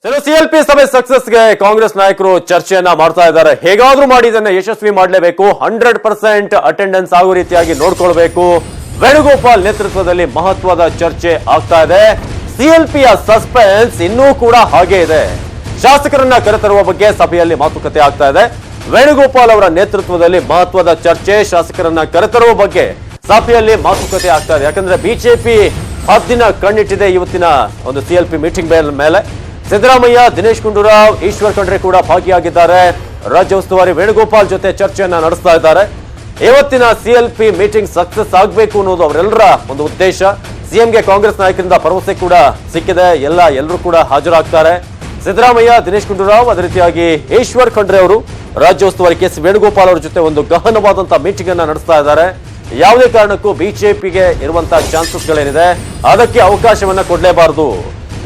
CLP ಸಭೆ ಸಕ್ಸಸ್ಗೆ ಕಾಂಗ್ರೆಸ್ ನಾಯಕರು ಚರ್ಚೆಯನ್ನ ಮಾಡ್ತಾ ಇದ್ದಾರೆ. ಹೇಗಾದ್ರೂ ಮಾಡಿ ಇದನ್ನ ಯಶಸ್ವಿ ಮಾಡಲೇಬೇಕು, 100% ಅಟೆಂಡೆನ್ಸ್ ಆಗೋ ರೀತಿಯಾಗಿ ನೋಡ್ಕೊಳ್ಬೇಕು. ವೇಣುಗೋಪಾಲ್ ನೇತೃತ್ವದಲ್ಲಿ ಮಹತ್ವದ ಚರ್ಚೆ ಆಗ್ತಾ ಇದೆ. ಸಿಎಲ್ಪಿಯ ಸಸ್ಪೆನ್ಸ್ ಇನ್ನೂ ಕೂಡ ಹಾಗೆ ಇದೆ. ಶಾಸಕರನ್ನ ಕರೆತರುವ ಬಗ್ಗೆ ಸಭೆಯಲ್ಲಿ ಮಾತುಕತೆ ಆಗ್ತಾ ಇದೆ. ವೇಣುಗೋಪಾಲ್ ಅವರ ನೇತೃತ್ವದಲ್ಲಿ ಮಹತ್ವದ ಚರ್ಚೆ, ಶಾಸಕರನ್ನ ಕರೆತರುವ ಬಗ್ಗೆ ಸಭೆಯಲ್ಲಿ ಮಾತುಕತೆ ಆಗ್ತಾ ಇದೆ. ಯಾಕಂದ್ರೆ ಬಿಜೆಪಿ ಹದ್ದಿನ ಕಣ್ಣಿಟ್ಟಿದೆ ಇವತ್ತಿನ ಒಂದು ಸಿಎಲ್ಪಿ ಮೀಟಿಂಗ್ ಮೇಲೆ. ಸಿದ್ದರಾಮಯ್ಯ, ದಿನೇಶ್ ಗುಂಡೂರಾವ್, ಈಶ್ವರ್ ಖಂಡ್ರೆ ಕೂಡ ಭಾಗಿಯಾಗಿದ್ದಾರೆ. ರಾಜ್ಯ ಉಸ್ತುವಾರಿ ವೇಣುಗೋಪಾಲ್ ಜೊತೆ ಚರ್ಚೆಯನ್ನ ನಡೆಸ್ತಾ ಇದ್ದಾರೆ. ಇವತ್ತಿನ ಸಿಎಲ್ಪಿ ಮೀಟಿಂಗ್ ಸಕ್ಸಸ್ ಆಗಬೇಕು ಅನ್ನೋದು ಅವರೆಲ್ಲರ ಒಂದು ಉದ್ದೇಶ. ಸಿಎಂಗೆ ಕಾಂಗ್ರೆಸ್ ನಾಯಕರಿಂದ ಭರವಸೆ ಕೂಡ ಸಿಕ್ಕಿದೆ. ಎಲ್ಲರೂ ಕೂಡ ಹಾಜರಾಗ್ತಾರೆ. ಸಿದ್ದರಾಮಯ್ಯ, ದಿನೇಶ್ ಗುಂಡೂರಾವ್, ಅದೇ ರೀತಿಯಾಗಿ ಈಶ್ವರ್ ಖಂಡ್ರೆ ಅವರು ರಾಜ್ಯ ಉಸ್ತುವಾರಿ ಕೆ ಸಿ ವೇಣುಗೋಪಾಲ್ ಅವರ ಜೊತೆ ಒಂದು ಗಹನವಾದಂತಹ ಮೀಟಿಂಗ್ ಅನ್ನ ನಡೆಸ್ತಾ ಇದ್ದಾರೆ. ಯಾವುದೇ ಕಾರಣಕ್ಕೂ ಬಿಜೆಪಿಗೆ ಇರುವಂತಹ ಚಾನ್ಸಸ್ಗಳೇನಿದೆ ಅದಕ್ಕೆ ಅವಕಾಶವನ್ನ ಕೊಡಲೇಬಾರದು.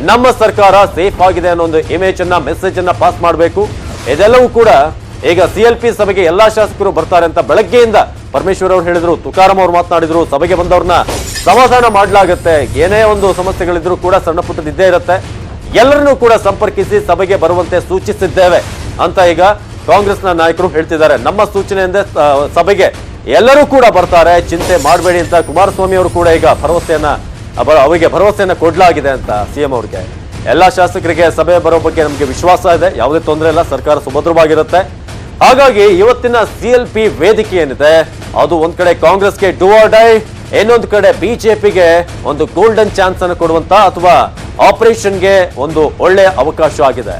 ನಮ್ಮ ಸರ್ಕಾರ ಸೇಫ್ ಆಗಿದೆ ಅನ್ನೋ ಒಂದು ಇಮೇಜ್ ಅನ್ನ, ಮೆಸೇಜ್ ಅನ್ನ ಪಾಸ್ ಮಾಡಬೇಕು. ಇದೆಲ್ಲವೂ ಕೂಡ ಈಗ ಸಿಎಲ್ಪಿ ಸಭೆಗೆ ಎಲ್ಲಾ ಶಾಸಕರು ಬರ್ತಾರೆ ಅಂತ ಬೆಳಗ್ಗೆಯಿಂದ ಪರಮೇಶ್ವರ್ ಅವರು ಹೇಳಿದ್ರು, ತುಕಾರಾಂ ಅವರು ಮಾತನಾಡಿದ್ರು. ಸಭೆಗೆ ಬಂದವ್ರನ್ನ ಸಮಾಧಾನ ಮಾಡಲಾಗುತ್ತೆ, ಏನೇ ಒಂದು ಸಮಸ್ಯೆಗಳಿದ್ರು ಕೂಡ ಸಣ್ಣ ಪುಟ್ಟದಿದ್ದೇ ಇರುತ್ತೆ, ಎಲ್ಲರನ್ನೂ ಕೂಡ ಸಂಪರ್ಕಿಸಿ ಸಭೆಗೆ ಬರುವಂತೆ ಸೂಚಿಸಿದ್ದೇವೆ ಅಂತ ಈಗ ಕಾಂಗ್ರೆಸ್ನ ನಾಯಕರು ಹೇಳ್ತಿದ್ದಾರೆ. ನಮ್ಮ ಸೂಚನೆಯಿಂದ ಸಭೆಗೆ ಎಲ್ಲರೂ ಕೂಡ ಬರ್ತಾರೆ, ಚಿಂತೆ ಮಾಡಬೇಡಿ ಅಂತ ಕುಮಾರಸ್ವಾಮಿ ಅವರು ಕೂಡ ಈಗ ಅವರಿಗೆ ಭರವಸೆಯನ್ನ ಕೊಡಲಾಗಿದೆ ಅಂತ ಸಿಎಂ ಅವರಿಗೆ. ಎಲ್ಲಾ ಶಾಸಕರಿಗೆ ಸಭೆ ಬರೋ ಬಗ್ಗೆ ನಮಗೆ ವಿಶ್ವಾಸ ಇದೆ, ಯಾವುದೇ ತೊಂದರೆ ಇಲ್ಲ, ಸರ್ಕಾರ ಸುಭದ್ರವಾಗಿರುತ್ತೆ. ಹಾಗಾಗಿ ಇವತ್ತಿನ ಸಿಎಲ್ಪಿ ವೇದಿಕೆ ಏನಿದೆ ಅದು ಒಂದ್ ಕಡೆ ಕಾಂಗ್ರೆಸ್ಗೆ ಡೂ ಆರ್ ಡೈ, ಇನ್ನೊಂದು ಕಡೆ ಬಿಜೆಪಿಗೆ ಒಂದು ಗೋಲ್ಡನ್ ಚಾನ್ಸ್ ಅನ್ನು ಕೊಡುವಂತ ಅಥವಾ ಆಪರೇಷನ್ಗೆ ಒಂದು ಒಳ್ಳೆಯ ಅವಕಾಶ ಆಗಿದೆ.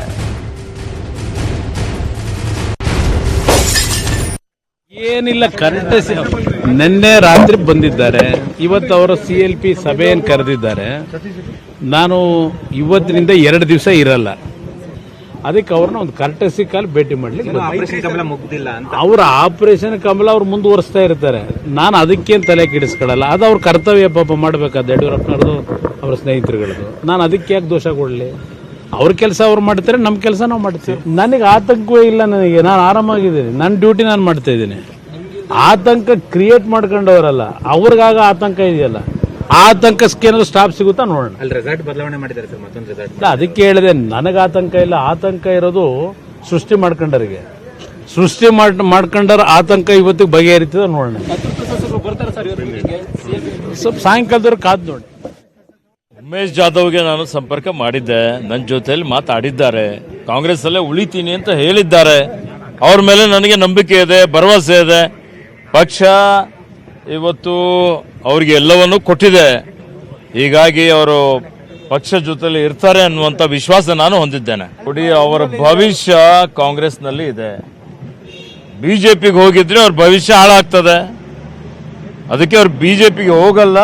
ಏನಿಲ್ಲ, ಕರೆಕ್ಟ್ ನಿನ್ನೆ ರಾತ್ರಿ ಬಂದಿದ್ದಾರೆ. ಇವತ್ತು ಅವರು ಸಿಎಲ್ಪಿ ಸಭೆಯನ್ನು ಕರೆದಿದ್ದಾರೆ. ನಾನು ಇವತ್ತಿನಿಂದ 2 ದಿವಸ ಇರಲ್ಲ, ಅದಕ್ಕೆ ಅವ್ರನ್ನ ಒಂದು ಕರ್ಟಸಿ ಕಾಲ್ ಭೇಟಿ ಮಾಡ್ಲಿಕ್ಕೆ ಅವ್ರ ಆಪರೇಷನ್ ಕಮಲ ಅವ್ರು ಮುಂದುವರಿಸ್ತಾ ಇರ್ತಾರೆ. ನಾನು ಅದಕ್ಕೇನು ತಲೆ ಕೆಡಿಸ್ಕೊಳ್ಳಲ್ಲ, ಅದು ಅವ್ರ ಕರ್ತವ್ಯ ಪಾಪ ಮಾಡಬೇಕಾದ ಯಡಿಯೂರಪ್ಪನವ್ರದು, ಅವ್ರ ಸ್ನೇಹಿತರುಗಳದು. ನಾನು ಅದಕ್ಕೆ ಯಾಕೆ ದೋಷ ಕೊಡಲಿ? ಅವ್ರ ಕೆಲಸ ಅವ್ರು ಮಾಡ್ತಾರೆ, ನಮ್ಮ ಕೆಲಸ ನಾವು ಮಾಡ್ತೀವಿ. ನನಗೆ ಆತಂಕವೇ ಇಲ್ಲ, ನಾನು ಆರಾಮಾಗಿದ್ದೀನಿ, ನನ್ನ ಡ್ಯೂಟಿ ನಾನು ಮಾಡ್ತಾ ಇದ್ದೀನಿ. ಆತಂಕ ಕ್ರಿಯೇಟ್ ಮಾಡ್ಕೊಂಡವರಲ್ಲ, ಅವ್ರಿಗಾಗ ಆತಂಕ ಇದೆಯಲ್ಲ, ಆತಂಕಕ್ಕೇನಾದ್ರು ಸ್ಟಾಪ್ ಸಿಗುತ್ತಾ ನೋಡೋಣ. ರೆಸಾರ್ಟ್ ಬದಲಾವಣೆ ಮಾಡಿದ್ದಾರೆ ಸರ್, ಮತ್ತೊಂದು ರೆಸಾರ್ಟ್. ಅದಕ್ಕೆ ಹೇಳಿದೆ, ನನಗೆ ಆತಂಕ ಇಲ್ಲ. ಆತಂಕ ಇರೋದು ಸೃಷ್ಟಿ ಮಾಡ್ಕೊಂಡರಿಗೆ. ಸೃಷ್ಟಿ ಮಾಡ್ಕೊಂಡರ ಆತಂಕ ಇವತ್ತಿಗೆ ಬಗೆಹರಿತದ ನೋಡೋಣ. ಸ್ವಲ್ಪ ಸಾಯಂಕಾಲದವ್ರು ಕಾದ್ ನೋಡಿ. ಉಮೇಶ್ ಜಾಧವ್ಗೆ ನಾನು ಸಂಪರ್ಕ ಮಾಡಿದ್ದೆ, ನನ್ನ ಜೊತೆಯಲ್ಲಿ ಮಾತಾಡಿದ್ದಾರೆ. ಕಾಂಗ್ರೆಸ್ ಅಲ್ಲೇ ಉಳಿತೀನಿ ಅಂತ ಹೇಳಿದ್ದಾರೆ. ಅವ್ರ ಮೇಲೆ ನನಗೆ ನಂಬಿಕೆ ಇದೆ, ಭರವಸೆ ಇದೆ. ಪಕ್ಷ ಇವತ್ತು ಅವ್ರಿಗೆ ಎಲ್ಲವನ್ನೂ ಕೊಟ್ಟಿದೆ. ಹೀಗಾಗಿ ಅವರು ಪಕ್ಷ ಜೊತೆಲಿ ಇರ್ತಾರೆ ಅನ್ನುವಂಥ ವಿಶ್ವಾಸ ನಾನು ಹೊಂದಿದ್ದೇನೆ. ನೋಡಿ, ಅವರ ಭವಿಷ್ಯ ಕಾಂಗ್ರೆಸ್ನಲ್ಲಿ ಇದೆ. ಬಿಜೆಪಿಗೆ ಹೋಗಿದ್ರೆ ಅವ್ರ ಭವಿಷ್ಯ ಹಾಳಾಗ್ತದೆ. ಅದಕ್ಕೆ ಅವ್ರು ಬಿಜೆಪಿಗೆ ಹೋಗಲ್ಲ,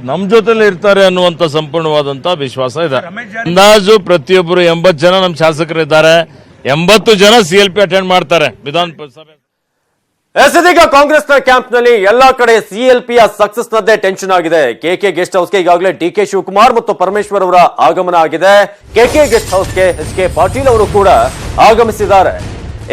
ನಮ್ಮ ಜೊತೆಲಿ ಇರ್ತಾರೆ ಅನ್ನುವಂಥ ಸಂಪೂರ್ಣವಾದಂಥ ವಿಶ್ವಾಸ ಇದೆ. ಅಂದಾಜು ಪ್ರತಿಯೊಬ್ಬರು 80 ಜನ ನಮ್ಮ ಶಾಸಕರಿದ್ದಾರೆ, 80 ಜನ ಸಿಎಲ್ಪಿ ಅಟೆಂಡ್ ಮಾಡ್ತಾರೆ ವಿಧಾನಸಭೆ. ಇದೀಗ ಕಾಂಗ್ರೆಸ್ನ ಕ್ಯಾಂಪ್ ನಲ್ಲಿ ಎಲ್ಲಾ ಕಡೆ ಸಿಎಲ್ಪಿಯ ಸಕ್ಸಸ್ ನದ್ದೇ ಟೆನ್ಷನ್ ಆಗಿದೆ. ಕೆಕೆ ಗೆಸ್ಟ್ ಹೌಸ್ಗೆ ಈಗಾಗಲೇ ಡಿಕೆ ಶಿವಕುಮಾರ್ ಮತ್ತು ಪರಮೇಶ್ವರ್ ಅವರ ಆಗಮನ ಆಗಿದೆ. ಕೆಕೆ ಗೆಸ್ಟ್ ಹೌಸ್ಗೆ ಎಚ್.ಕೆ. ಪಾಟೀಲ್ ಅವರು ಕೂಡ ಆಗಮಿಸಿದ್ದಾರೆ.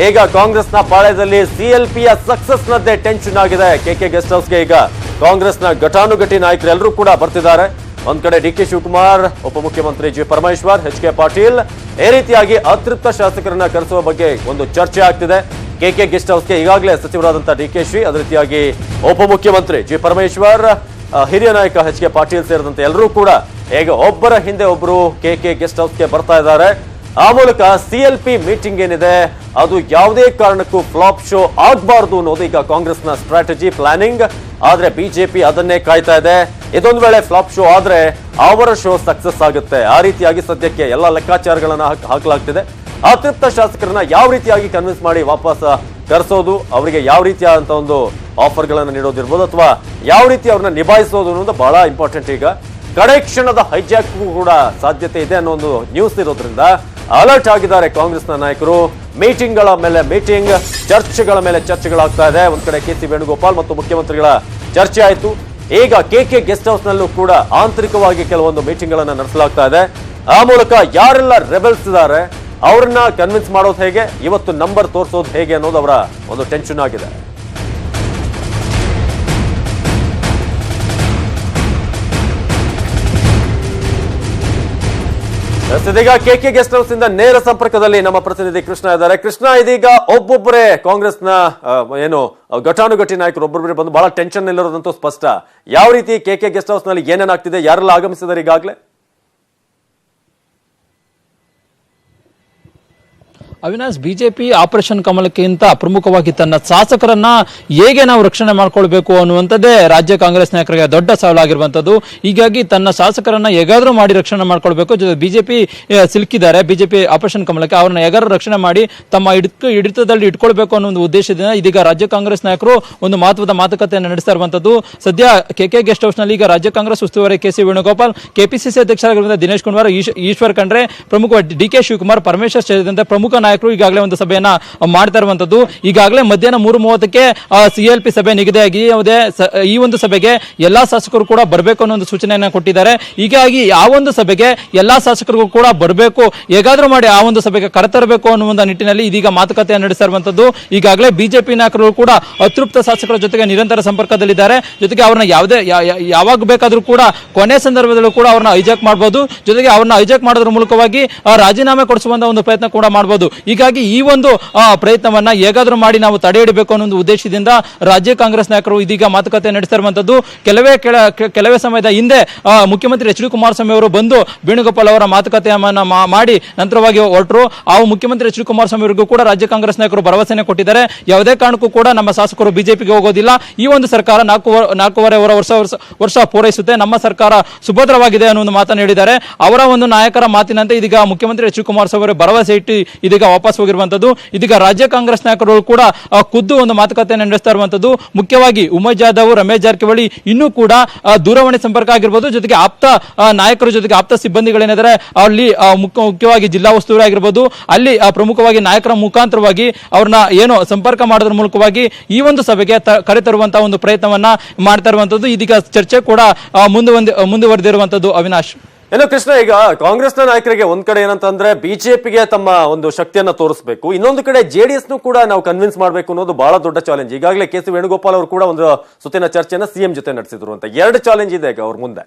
ಈಗ ಕಾಂಗ್ರೆಸ್ನ ಪಾಳ್ಯದಲ್ಲಿ ಸಿಎಲ್ಪಿಯ ಸಕ್ಸಸ್ ನದ್ದೇ ಟೆನ್ಷನ್ ಆಗಿದೆ. ಕೆಕೆ ಗೆಸ್ಟ್ ಹೌಸ್ಗೆ ಈಗ ಕಾಂಗ್ರೆಸ್ನ ಘಟಾನುಘಟಿ ನಾಯಕರೆಲ್ಲರೂ ಕೂಡ ಬರ್ತಿದ್ದಾರೆ. ಒಂದ್ ಕಡೆ ಡಿಕೆ ಶಿವಕುಮಾರ್, ಉಪಮುಖ್ಯಮಂತ್ರಿ ಜಿ ಪರಮೇಶ್ವರ್, ಎಚ್.ಕೆ. ಪಾಟೀಲ್, ಈ ರೀತಿಯಾಗಿ ಅತೃಪ್ತ ಶಾಸಕರನ್ನ ಕರೆಸುವ ಬಗ್ಗೆ ಒಂದು ಚರ್ಚೆ ಆಗ್ತಿದೆ. ಕೆಕೆ ಗೆಸ್ಟ್ ಹೌಸ್ಗೆ ಈಗಾಗಲೇ ಸಚಿವರಾದಂತಹ ಡಿಕೆ ಶಿ, ಅದೇ ರೀತಿಯಾಗಿ ಉಪಮುಖ್ಯಮಂತ್ರಿ ಜಿ ಪರಮೇಶ್ವರ್, ಹಿರಿಯ ನಾಯಕ ಎಚ್.ಕೆ. ಪಾಟೀಲ್ ಸೇರಿದಂತೆ ಎಲ್ಲರೂ ಕೂಡ ಈಗ ಒಬ್ಬರ ಹಿಂದೆ ಒಬ್ಬರು ಕೆಕೆ ಗೆಸ್ಟ್ ಹೌಸ್ಗೆ ಬರ್ತಾ ಇದ್ದಾರೆ. ಆ ಮೂಲಕ ಸಿಎಲ್ಪಿ ಮೀಟಿಂಗ್ ಏನಿದೆ ಅದು ಯಾವುದೇ ಕಾರಣಕ್ಕೂ ಫ್ಲಾಪ್ ಶೋ ಆಗಬಾರದು ಅನ್ನೋದು ಈಗ ಕಾಂಗ್ರೆಸ್ನ ಸ್ಟ್ರಾಟಜಿ, ಪ್ಲಾನಿಂಗ್. ಆದ್ರೆ ಬಿಜೆಪಿ ಅದನ್ನೇ ಕಾಯ್ತಾ ಇದೆ. ಇದೊಂದು ವೇಳೆ ಫ್ಲಾಪ್ ಶೋ ಆದ್ರೆ ಅವರ ಶೋ ಸಕ್ಸಸ್ ಆಗುತ್ತೆ. ಆ ರೀತಿಯಾಗಿ ಸದ್ಯಕ್ಕೆ ಎಲ್ಲ ಲೆಕ್ಕಾಚಾರಗಳನ್ನ ಹಾಕಲಾಗ್ತಿದೆ. ಅತೃಪ್ತ ಶಾಸಕರನ್ನ ಯಾವ ರೀತಿಯಾಗಿ ಕನ್ವಿನ್ಸ್ ಮಾಡಿ ವಾಪಸ್ ಕರೆಸೋದು, ಅವರಿಗೆ ಯಾವ ರೀತಿಯಾದಂತಹ ಒಂದು ಆಫರ್ಗಳನ್ನು ನೀಡೋದಿರ್ಬೋದು ಅಥವಾ ಯಾವ ರೀತಿ ಅವ್ರನ್ನ ನಿಭಾಯಿಸೋದು ಅನ್ನೋದು ಬಹಳ ಇಂಪಾರ್ಟೆಂಟ್. ಈಗ ಕಡೆ ಕ್ಷಣದ ಹೈಜಾಕ್ ಕೂಡ ಸಾಧ್ಯತೆ ಇದೆ ಅನ್ನೋ ಒಂದು ನ್ಯೂಸ್ ಇರೋದ್ರಿಂದ ಅಲರ್ಟ್ ಆಗಿದ್ದಾರೆ ಕಾಂಗ್ರೆಸ್ನ ನಾಯಕರು. ಮೀಟಿಂಗ್ಗಳ ಮೇಲೆ ಮೀಟಿಂಗ್, ಚರ್ಚೆಗಳ ಮೇಲೆ ಚರ್ಚೆಗಳಾಗ್ತಾ ಇದೆ. ಒಂದ್ ಕಡೆ ಕೆ ಸಿ ವೇಣುಗೋಪಾಲ್ ಮತ್ತು ಮುಖ್ಯಮಂತ್ರಿಗಳ ಚರ್ಚೆ ಆಯಿತು. ಈಗ ಕೆಕೆ ಗೆಸ್ಟ್ ಹೌಸ್ ನಲ್ಲೂ ಕೂಡ ಆಂತರಿಕವಾಗಿ ಕೆಲವೊಂದು ಮೀಟಿಂಗ್ ಗಳನ್ನ ನಡೆಸಲಾಗ್ತಾ ಇದೆ. ಆ ಮೂಲಕ ಯಾರೆಲ್ಲ ರೆಬೆಲ್ಸ್ ಇದ್ದಾರೆ ಅವ್ರನ್ನ ಕನ್ವಿನ್ಸ್ ಮಾಡೋದು ಹೇಗೆ, ಇವತ್ತು ನಂಬರ್ ತೋರಿಸೋದು ಹೇಗೆ ಅನ್ನೋದು ಅವರ ಒಂದು ಟೆನ್ಷನ್ ಆಗಿದೆ. ಇದೀಗ ಕೆಕೆ ಗೆಸ್ಟ್ ಹೌಸ್ ಇಂದ ನೇರ ಸಂಪರ್ಕದಲ್ಲಿ ನಮ್ಮ ಪ್ರತಿನಿಧಿ ಕೃಷ್ಣ ಇದ್ದಾರೆ. ಕೃಷ್ಣ, ಇದೀಗ ಒಬ್ಬೊಬ್ಬರೇ ಕಾಂಗ್ರೆಸ್ನ ಏನು ಘಟಾನುಘಟಿ ನಾಯಕರು ಒಬ್ಬೊಬ್ಬರೇ ಬಂದು ಬಹಳ ಟೆನ್ಷನ್ ಇಲ್ಲಿರೋದಂತೂ ಸ್ಪಷ್ಟ. ಯಾವ ರೀತಿ ಕೆಕೆ ಗೆಸ್ಟ್ ಹೌಸ್ ನಲ್ಲಿ ಏನೇನಾಗ್ತಿದೆ, ಯಾರೆಲ್ಲ ಆಗಮಿಸಿದ್ದಾರೆ ಈಗಾಗಲೇ? ಅವಿನಾಶ್, ಬಿಜೆಪಿ ಆಪರೇಷನ್ ಕಮಲಕ್ಕಿಂತ ಪ್ರಮುಖವಾಗಿ ತನ್ನ ಶಾಸಕರನ್ನ ಹೇಗೆ ನಾವು ರಕ್ಷಣೆ ಮಾಡ್ಕೊಳ್ಬೇಕು ಅನ್ನುವಂಥದ್ದೇ ರಾಜ್ಯ ಕಾಂಗ್ರೆಸ್ ನಾಯಕರಿಗೆ ದೊಡ್ಡ ಸವಾಲಾಗಿರುವಂಥದ್ದು. ಹೀಗಾಗಿ ತನ್ನ ಶಾಸಕರನ್ನ ಹೇಗಾದ್ರೂ ಮಾಡಿ ರಕ್ಷಣೆ ಮಾಡ್ಕೊಳ್ಬೇಕು. ಬಿಜೆಪಿ ಸಿಲುಕಿದ್ದಾರೆ ಬಿಜೆಪಿ ಆಪರೇಷನ್ ಕಮಲಕ್ಕೆ, ಅವ್ರನ್ನ ಹೇಗಾದ್ರೂ ರಕ್ಷಣೆ ಮಾಡಿ ತಮ್ಮ ಹಿಡಿತದಲ್ಲಿ ಇಟ್ಕೊಳ್ಬೇಕು ಅನ್ನೋ ಒಂದು ಉದ್ದೇಶದಿಂದ ಇದೀಗ ರಾಜ್ಯ ಕಾಂಗ್ರೆಸ್ ನಾಯಕರು ಒಂದು ಮಹತ್ವದ ಮಾತುಕತೆಯನ್ನು ನಡೆಸ್ತಾ ಇರುವಂತದ್ದು. ಸದ್ಯ ಕೆಕೆ ಗೆಸ್ಟ್ ಹೌಸ್ ನಲ್ಲಿ ಈಗ ರಾಜ್ಯ ಕಾಂಗ್ರೆಸ್ ಉಸ್ತುವಾರಿ ಕೆ.ಸಿ. ವೇಣುಗೋಪಾಲ್, ಕೆಪಿಸಿಸಿ ಅಧ್ಯಕ್ಷರಾಗಿರುವಂತಹ ದಿನೇಶ್ ಗುಂಡೂರಾವ್, ಈಶ್ವರ್ ಖಂಡ್ರೆ, ಪ್ರಮುಖ ಡಿ.ಕೆ. ಶಿವಕುಮಾರ್, ಪರಮೇಶ್ವರ್ ಸೇರಿದಂತೆ ಪ್ರಮುಖ ನಾಯಕರು ಈಗಾಗಲೇ ಒಂದು ಸಭೆಯನ್ನ ಮಾಡ್ತಾ ಇರುವಂತದ್ದು. ಈಗಾಗಲೇ ಮಧ್ಯಾಹ್ನ 3:30ಕ್ಕೆ ಸಿಎಲ್ಪಿ ಸಭೆ ನಿಗದಿಯಾಗಿದೆ. ಈ ಒಂದು ಸಭೆಗೆ ಎಲ್ಲಾ ಶಾಸಕರು ಕೂಡ ಬರಬೇಕು ಅನ್ನೋ ಒಂದು ಸೂಚನೆಯನ್ನ ಕೊಟ್ಟಿದ್ದಾರೆ. ಹೀಗಾಗಿ ಆ ಒಂದು ಸಭೆಗೆ ಎಲ್ಲಾ ಶಾಸಕರಿಗೂ ಕೂಡ ಬರಬೇಕು, ಹೇಗಾದ್ರೂ ಮಾಡಿ ಆ ಒಂದು ಸಭೆಗೆ ಕರೆತರಬೇಕು ಅನ್ನೋ ಒಂದು ನಿಟ್ಟಿನಲ್ಲಿ ಇದೀಗ ಮಾತುಕತೆಯನ್ನು ನಡೆಸ್ತಾ ಇರುವಂತದ್ದು. ಈಗಾಗಲೇ ಬಿಜೆಪಿ ನಾಯಕರು ಕೂಡ ಅತೃಪ್ತ ಶಾಸಕರ ಜೊತೆಗೆ ನಿರಂತರ ಸಂಪರ್ಕದಲ್ಲಿದ್ದಾರೆ. ಜೊತೆಗೆ ಅವ್ರನ್ನ ಯಾವಾಗ ಬೇಕಾದ್ರೂ ಕೂಡ ಕೊನೆ ಸಂದರ್ಭದಲ್ಲೂ ಕೂಡ ಅವ್ರನ್ನ ಹೈಜಾಕ್ ಮಾಡಬಹುದು. ಜೊತೆಗೆ ಅವ್ರನ್ನ ಹೈಜಾಕ್ ಮಾಡೋದ್ರ ಮೂಲಕವಾಗಿ ರಾಜೀನಾಮೆ ಕೊಡಿಸುವಂತ ಒಂದು ಪ್ರಯತ್ನ ಕೂಡ ಮಾಡಬಹುದು. ಹೀಗಾಗಿ ಈ ಒಂದು ಪ್ರಯತ್ನವನ್ನ ಹೇಗಾದ್ರೂ ಮಾಡಿ ನಾವು ತಡೆ ಹಿಡಬೇಕು ಅನ್ನೋ ಒಂದು ಉದ್ದೇಶದಿಂದ ರಾಜ್ಯ ಕಾಂಗ್ರೆಸ್ ನಾಯಕರು ಇದೀಗ ಮಾತುಕತೆ ನಡೆಸ್ತಾ ಇರುವಂತದ್ದು. ಕೆಲವೇ ಸಮಯದ ಹಿಂದೆ ಮುಖ್ಯಮಂತ್ರಿ ಎಚ್ ಡಿ ಕುಮಾರಸ್ವಾಮಿ ಅವರು ಬಂದು ವೇಣುಗೋಪಾಲ್ ಅವರ ಮಾತುಕತೆಯನ್ನ ಮಾಡಿ ನಂತರವಾಗಿ ಹೊರಟರು. ಆ ಮುಖ್ಯಮಂತ್ರಿ ಎಚ್ ಡಿ ಕುಮಾರಸ್ವಾಮಿ ಅವರಿಗೂ ಕೂಡ ರಾಜ್ಯ ಕಾಂಗ್ರೆಸ್ ನಾಯಕರು ಭರವಸೆಯನ್ನು ಕೊಟ್ಟಿದ್ದಾರೆ. ಯಾವುದೇ ಕಾರಣಕ್ಕೂ ಕೂಡ ನಮ್ಮ ಶಾಸಕರು ಬಿಜೆಪಿಗೆ ಹೋಗೋದಿಲ್ಲ. ಈ ಒಂದು ಸರ್ಕಾರ ನಾಲ್ಕೂವರೆ ವರ್ಷ ಪೂರೈಸುತ್ತೆ, ನಮ್ಮ ಸರ್ಕಾರ ಸುಭದ್ರವಾಗಿದೆ ಅನ್ನೋ ಒಂದು ಮಾತನ್ನು ಹೇಳಿದ್ದಾರೆ. ಅವರ ಒಂದು ನಾಯಕರ ಮಾತಿನಂತೆ ಇದೀಗ ಮುಖ್ಯಮಂತ್ರಿ ಎಚ್ ಡಿ ಕುಮಾರಸ್ವಾಮಿ ಅವರು ಭರವಸೆ ಇಟ್ಟು ಇದೀಗ ವಾಪಸ್ ಹೋಗಿರುವಂತದ್ದು. ಇದೀಗ ರಾಜ್ಯ ಕಾಂಗ್ರೆಸ್ ನಾಯಕರು ಕೂಡ ಖುದ್ದು ಒಂದು ಮಾತುಕತೆಯನ್ನು ನಡೆಸ್ತಾ ಇರುವಂತದ್ದು. ಮುಖ್ಯವಾಗಿ ಉಮೇಶ್ ಜಾಧವ್, ರಮೇಶ್ ಜಾರಕಿಹೊಳಿ ಇನ್ನೂ ಕೂಡ ದೂರವಾಣಿ ಸಂಪರ್ಕ ಆಗಿರ್ಬೋದು. ಜೊತೆಗೆ ಆಪ್ತ ನಾಯಕರ ಜೊತೆಗೆ ಆಪ್ತ ಸಿಬ್ಬಂದಿಗಳೇನಿದ್ದಾರೆ ಅಲ್ಲಿ ಮುಖ್ಯವಾಗಿ ಜಿಲ್ಲಾ ಉಸ್ತುವಾರಿ ಆಗಿರ್ಬೋದು, ಅಲ್ಲಿ ಪ್ರಮುಖವಾಗಿ ನಾಯಕರ ಮುಖಾಂತರವಾಗಿ ಅವ್ರನ್ನ ಏನು ಸಂಪರ್ಕ ಮಾಡೋದ್ರ ಮೂಲಕವಾಗಿ ಈ ಒಂದು ಸಭೆಗೆ ಕರೆತರುವಂತಹ ಒಂದು ಪ್ರಯತ್ನವನ್ನ ಮಾಡ್ತಾ ಇರುವಂತದ್ದು. ಇದೀಗ ಚರ್ಚೆ ಕೂಡ ಮುಂದುವರೆದಿರುವಂತದ್ದು. ಅವಿನಾಶ್, ಏನು ಕೃಷ್ಣ, ಈಗ ಕಾಂಗ್ರೆಸ್ನ ನಾಯಕರಿಗೆ ಒಂದ್ ಕಡೆ ಏನಂತಂದ್ರೆ ಬಿಜೆಪಿಗೆ ತಮ್ಮ ಒಂದು ಶಕ್ತಿಯನ್ನ ತೋರಿಸಬೇಕು, ಇನ್ನೊಂದು ಕಡೆ ಜೆಡಿಎಸ್ ನು ಕೂಡ ನಾವು ಕನ್ವಿನ್ಸ್ ಮಾಡಬೇಕು ಅನ್ನೋದು ಬಹಳ ದೊಡ್ಡ ಚಾಲೆಂಜ್. ಈಗಾಗಲೇ ಕೆ.ಸಿ. ವೇಣುಗೋಪಾಲ್ ಅವರು ಕೂಡ ಒಂದು ಸುತ್ತಿನ ಚರ್ಚೆಯನ್ನ ಸಿಎಂ ಜೊತೆ ನಡೆಸಿದ್ರು ಅಂತ. ಎರಡು ಚಾಲೆಂಜ್ ಇದೆ ಈಗ ಅವ್ರ ಮುಂದೆ.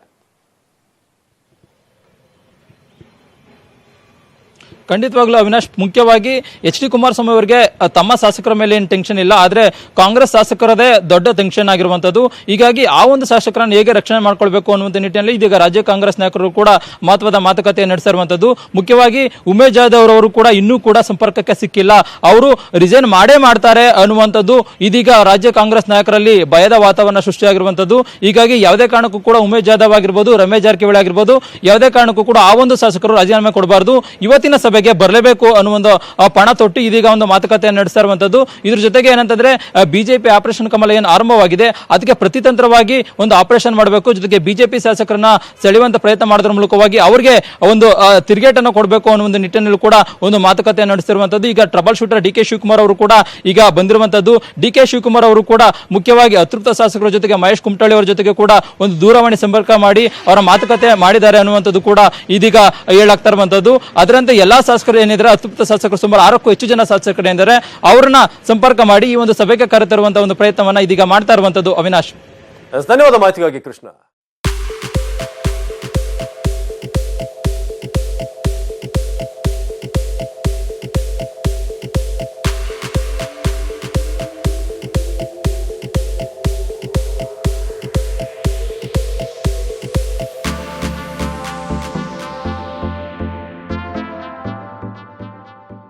ಖಂಡಿತವಾಗ್ಲೂ ಅವಿನಾಶ್, ಮುಖ್ಯವಾಗಿ ಎಚ್ ಡಿ ಕುಮಾರಸ್ವಾಮಿ ಅವರಿಗೆ ತಮ್ಮ ಶಾಸಕರ ಮೇಲೆ ಏನು ಟೆನ್ಷನ್ ಇಲ್ಲ, ಆದ್ರೆ ಕಾಂಗ್ರೆಸ್ ಶಾಸಕರದೇ ದೊಡ್ಡ ಟೆನ್ಷನ್ ಆಗಿರುವಂತದ್ದು. ಹೀಗಾಗಿ ಆ ಒಂದು ಶಾಸಕರನ್ನು ಹೇಗೆ ರಕ್ಷಣೆ ಮಾಡ್ಕೊಳ್ಬೇಕು ಅನ್ನುವಂಥ ನಿಟ್ಟಿನಲ್ಲಿ ಇದೀಗ ರಾಜ್ಯ ಕಾಂಗ್ರೆಸ್ ನಾಯಕರು ಕೂಡ ಮಹತ್ವದ ಮಾತುಕತೆ ನಡೆಸಿರುವಂತದ್ದು. ಮುಖ್ಯವಾಗಿ ಉಮೇಶ್ ಜಾಧವ್ ಅವರು ಕೂಡ ಇನ್ನೂ ಕೂಡ ಸಂಪರ್ಕಕ್ಕೆ ಸಿಕ್ಕಿಲ್ಲ, ಅವರು ರಿಸೈನ್ ಮಾಡ್ತಾರೆ ಅನ್ನುವಂಥದ್ದು ಇದೀಗ ರಾಜ್ಯ ಕಾಂಗ್ರೆಸ್ ನಾಯಕರಲ್ಲಿ ಭಯದ ವಾತಾವರಣ ಸೃಷ್ಟಿಯಾಗಿರುವಂತದ್ದು. ಹೀಗಾಗಿ ಯಾವುದೇ ಕಾರಣಕ್ಕೂ ಕೂಡ ಉಮೇಶ್ ಜಾಧವ್ ಆಗಿರ್ಬೋದು, ರಮೇಶ್ ಜಾರಕಿಹೊಳಿ ಆಗಿರ್ಬೋದು, ಯಾವುದೇ ಕಾರಣಕ್ಕೂ ಕೂಡ ಆ ಒಂದು ಶಾಸಕರು ರಾಜೀನಾಮೆ ಕೊಡಬಾರದು, ಇವತ್ತಿನ ಸಭೆಗೆ ಬರಲೇಬೇಕು ಅನ್ನುವ ಪಣ ತೊಟ್ಟು ಇದೀಗ ಒಂದು ಮಾತುಕತೆಯನ್ನು ನಡೆಸ್ತಾ ಇರುವಂತದ್ದು. ಇದ್ರ ಜೊತೆಗೆ ಏನಂತಂದ್ರೆ ಬಿಜೆಪಿ ಆಪರೇಷನ್ ಕಮಲ ಏನು ಆರಂಭವಾಗಿದೆ ಅದಕ್ಕೆ ಪ್ರತಿತಂತ್ರವಾಗಿ ಒಂದು ಆಪರೇಷನ್ ಮಾಡಬೇಕು. ಜೊತೆಗೆ ಬಿಜೆಪಿ ಶಾಸಕರನ್ನ ಸೆಳೆಯುವಂತ ಪ್ರಯತ್ನ ಮಾಡೋದ್ರ ಮೂಲಕವಾಗಿ ಅವರಿಗೆ ಒಂದು ತಿರುಗೇಟನ್ನು ಕೊಡಬೇಕು ಅನ್ನೋ ಒಂದು ನಿಟ್ಟಿನಲ್ಲಿ ಕೂಡ ಒಂದು ಮಾತುಕತೆ ನಡೆಸಿರುವಂತದ್ದು. ಈಗ ಟ್ರಬಲ್ ಶೂಟರ್ ಡಿ.ಕೆ. ಶಿವಕುಮಾರ್ ಅವರು ಕೂಡ ಈಗ ಬಂದಿರುವಂತದ್ದು. ಡಿ.ಕೆ. ಶಿವಕುಮಾರ್ ಅವರು ಕೂಡ ಮುಖ್ಯವಾಗಿ ಅತೃಪ್ತ ಶಾಸಕರ ಜೊತೆಗೆ ಮಹೇಶ್ ಕುಮಟಳ್ಳಿ ಅವರ ಜೊತೆಗೆ ಕೂಡ ಒಂದು ದೂರವಾಣಿ ಸಂಪರ್ಕ ಮಾಡಿ ಅವರ ಮಾತುಕತೆ ಮಾಡಿದ್ದಾರೆ ಅನ್ನುವಂಥದ್ದು ಕೂಡ ಇದೀಗ ಹೇಳಾಗ್ತಾ ಇರುವಂತದ್ದು. ಅದರಂತೆ ಎಲ್ಲಾ ಶಾಸಕರು ಏನಿದ್ರೆ ಅತೃಪ್ತ ಶಾಸಕರು ಸುಮಾರು 6ಕ್ಕೂ ಹೆಚ್ಚು ಜನ ಶಾಸಕರು ಏನಿದ್ದಾರೆ ಅವರನ್ನ ಸಂಪರ್ಕ ಮಾಡಿ ಈ ಒಂದು ಸಭೆಗೆ ಕರೆತರುವಂತಹ ಒಂದು ಪ್ರಯತ್ನವನ್ನ ಇದೀಗ ಮಾಡ್ತಾ ಇರುವಂತದ್ದು. ಅವಿನಾಶ್, ಧನ್ಯವಾದ ಮಾಹಿತಿಗಾಗಿ ಕೃಷ್ಣ.